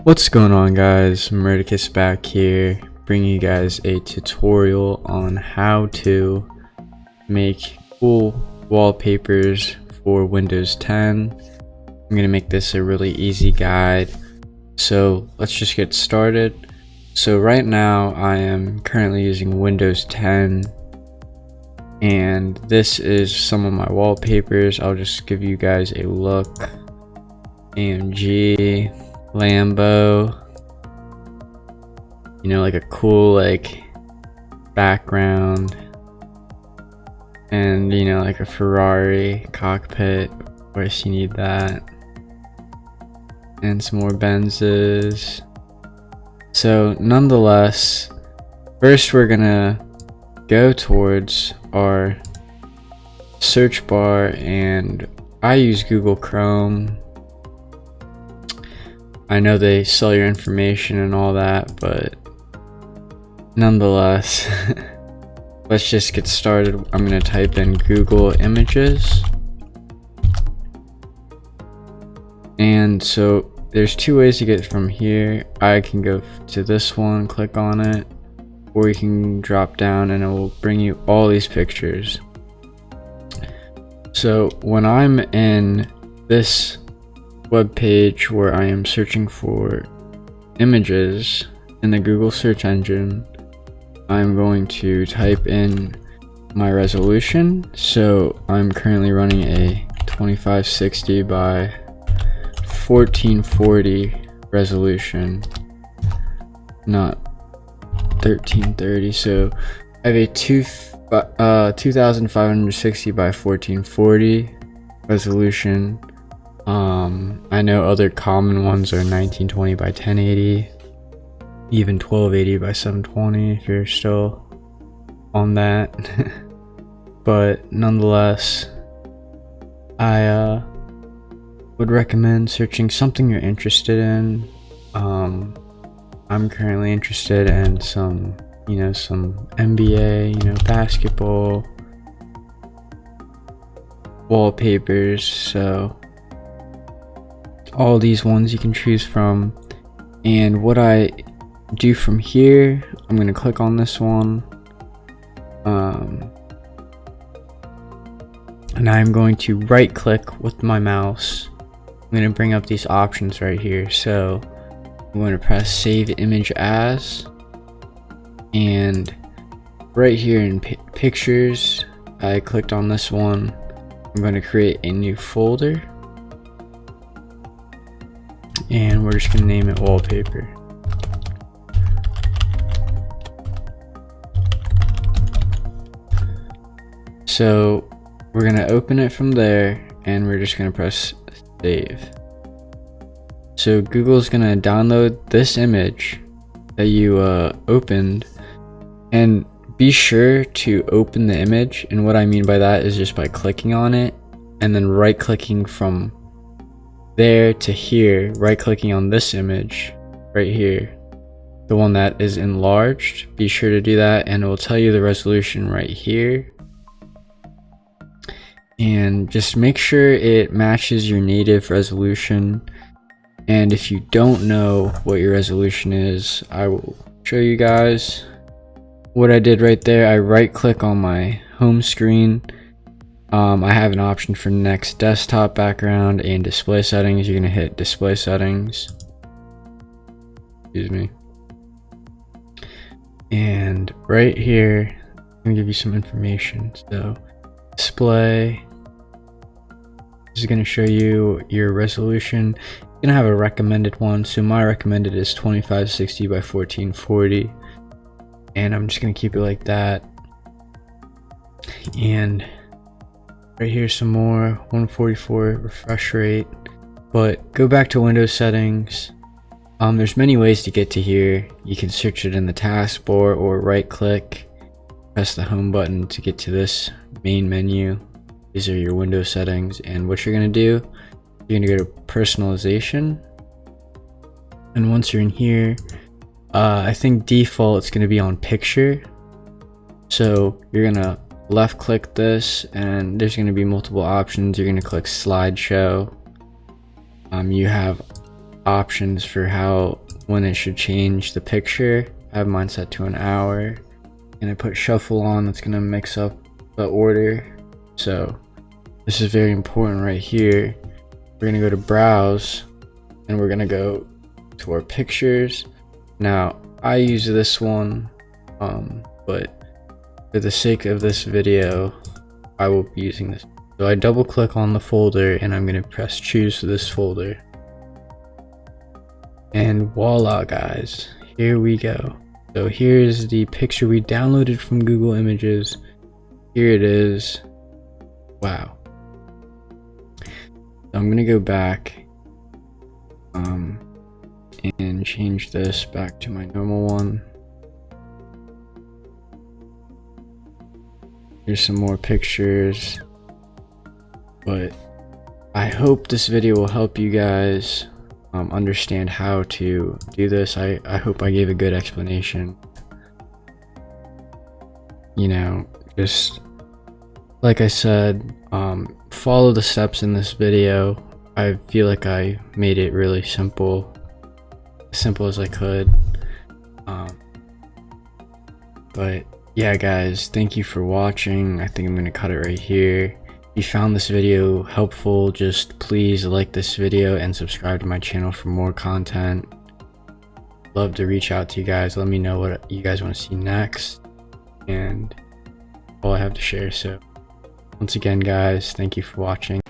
What's going on, guys? Murticus back here, bringing you guys a tutorial on how to make cool wallpapers for Windows 10. I'm going to make this a really easy guide, so let's just get started. So right now I am currently using Windows 10, and this is some of my wallpapers. I'll just give you guys a look. AMG, Lambo, you know, like a cool background, and you know, like a Ferrari cockpit, of course you need that, and some more Benzes. So nonetheless, first we're gonna go towards our search bar, and I use Google Chrome. I know they sell your information and all that, but nonetheless, let's just get started. I'm going to type in Google Images. And so there's two ways to get from here. I can go to this one, click on it, or you can drop down and it will bring you all these pictures. So when I'm in this web page where I am searching for images in the Google search engine, I'm going to type in my resolution. So I'm currently running a 2560 by 1440 resolution, not 1330. So I have a 2560 by 1440 resolution. I know other common ones are 1920 by 1080, even 1280 by 720 if you're still on that. But nonetheless, I would recommend searching something you're interested in. I'm currently interested in some NBA, basketball wallpapers, so all these ones you can choose from. And what I do from here, I'm going to click on this one, and I'm going to right click with my mouse. I'm going to bring up these options right here. So I'm going to press save image as, and right here in pictures, I clicked on this one. I'm going to create a new folder, and we're just going to name it wallpaper. So we're going to open it from there, and we're just going to press save. So Google's going to download this image that you opened, and be sure to open the image. And what I mean by that is just by clicking on it and then right clicking from there to here, right clicking on this image right here, the one that is enlarged. Be sure to do that, and it will tell you the resolution right here. And just make sure it matches your native resolution. And if you don't know what your resolution is, I will show you guys what I did right there. I right click on my home screen. I have an option for next desktop background and display settings. You're gonna hit display settings, excuse me, and right here I'm gonna give you some information. So display, this is gonna show you your resolution. You're gonna have a recommended one, so my recommended is 2560 by 1440, and I'm just gonna keep it like that. And right here some more, 144 refresh rate. But go back to Windows settings. There's many ways to get to here. You can search it in the taskbar, or right click, press the home button to get to this main menu. These are your Windows settings, and what you're gonna do, you're gonna go to personalization, and once you're in here, I think default it's gonna be on picture. So you're gonna left click this, and there's going to be multiple options. You're going to click slideshow. You have options for when it should change the picture. I have mine set to an hour, and I put shuffle on. That's gonna mix up the order. So this is very important right here. We're gonna go to browse, and we're gonna go to our pictures. Now I use this one, but for the sake of this video, I will be using this. So I double click on the folder, and I'm gonna press choose this folder. And voila guys, here we go. So here's the picture we downloaded from Google Images. Here it is. Wow. So I'm gonna go back and change this back to my normal one. Here's some more pictures, but I hope this video will help you guys understand how to do this. I hope I gave a good explanation. You know, just like I said, follow the steps in this video. I feel like I made it really simple as I could. But yeah guys, thank you for watching. I think I'm gonna cut it right here. If you found this video helpful, just please like this video and subscribe to my channel for more content. Love to reach out to you guys. Let me know what you guys want to see next, and all I have to share. So once again guys, thank you for watching.